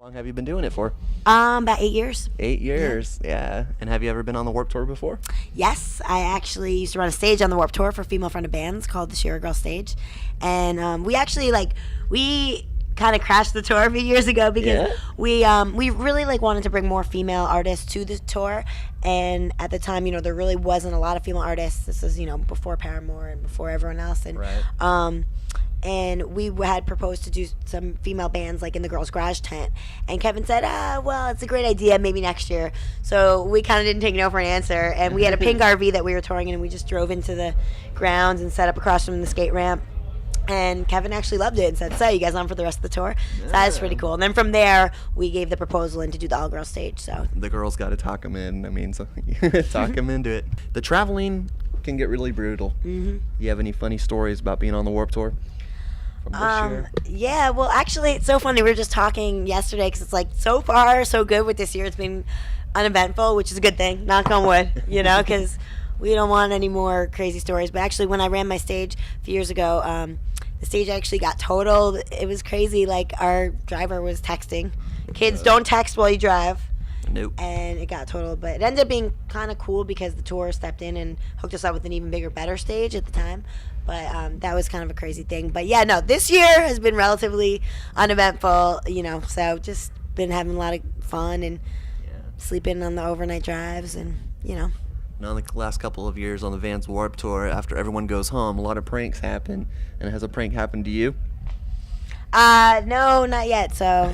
How long have you been doing it for? About 8 years. 8 years, yeah. And have you ever been on the Warped Tour before? Yes, I actually used to run a stage on the Warped Tour for female-fronted bands called the Shiragirl stage, and we actually we kind of crashed the tour a few years ago because we really wanted to bring more female artists to the tour, and at the time, there really wasn't a lot of female artists. This was before Paramore and before everyone else, and Right. and we had proposed to do some female bands in the girls' garage tent, and Kevin said, well, it's a great idea, maybe next year. So we kind of didn't take no for an answer, and we had a pink RV that we were touring in, and we just drove into the grounds and set up across from the skate ramp, and Kevin actually loved it and said, so you guys on for the rest of the tour? So that was pretty cool. And then from there we gave the proposal in to do the all-girls stage. So The girls got to talk them in. Talk them into it. The traveling can get really brutal. Mm-hmm. You have any funny stories about being on the Warped Tour from this year? Yeah, well, actually, it's so funny. We were just talking yesterday because it's so far, so good with this year. It's been uneventful, which is a good thing. Knock on wood, because we don't want any more crazy stories. But actually, when I ran my stage a few years ago, the stage actually got totaled. It was crazy. Our driver was texting. Kids, don't text while you drive. Nope. And it got totaled. But it ended up being kind of cool because the tour stepped in and hooked us up with an even bigger, better stage at the time. But that was kind of a crazy thing. But yeah, no, this year has been relatively uneventful, so just been having a lot of fun and sleeping on the overnight drives and. Now, the last couple of years on the Vans Warped Tour, after everyone goes home, a lot of pranks happen. And has a prank happened to you? No, not yet. So,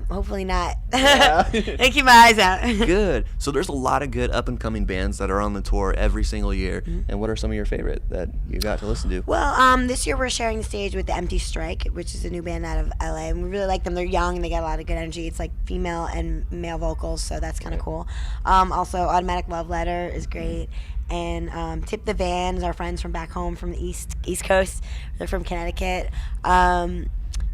hopefully not. I keep my eyes out. Good. So there's a lot of good up-and-coming bands that are on the tour every single year. Mm-hmm. And what are some of your favorite that you got to listen to? Well, this year we're sharing the stage with the Empty Strike, which is a new band out of LA, and we really like them. They're young and they got a lot of good energy. It's female and male vocals, so that's kind of cool. Also, Automatic Love Letter is great. And Tip the Vans, our friends from back home from the East Coast. They're from Connecticut.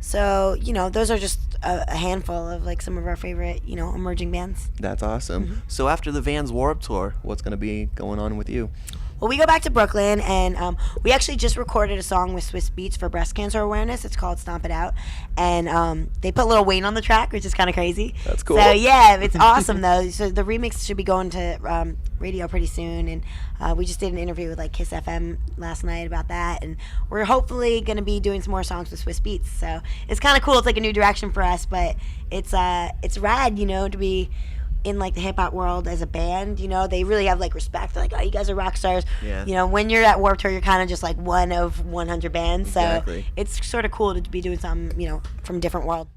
So, those are just a handful of some of our favorite, emerging bands. That's awesome. Mm-hmm. So after the Vans Warped Tour, what's going to be going on with you? Well, we go back to Brooklyn, and we actually just recorded a song with Swiss Beats for breast cancer awareness. It's called Stomp It Out. And they put Lil Wayne on the track, which is kind of crazy. That's cool. So, yeah, it's awesome, though. So the remix should be going to radio pretty soon. And we just did an interview with Kiss FM last night about that. And we're hopefully going to be doing some more songs with Swiss Beats. So it's kind of cool. It's a new direction for us, but it's rad, to be in the hip hop world as a band. They really have respect. They're oh, you guys are rock stars. Yeah. When you're at Warped Tour, you're kind of just one of 100 bands. Exactly. So it's sort of cool to be doing something, from a different world.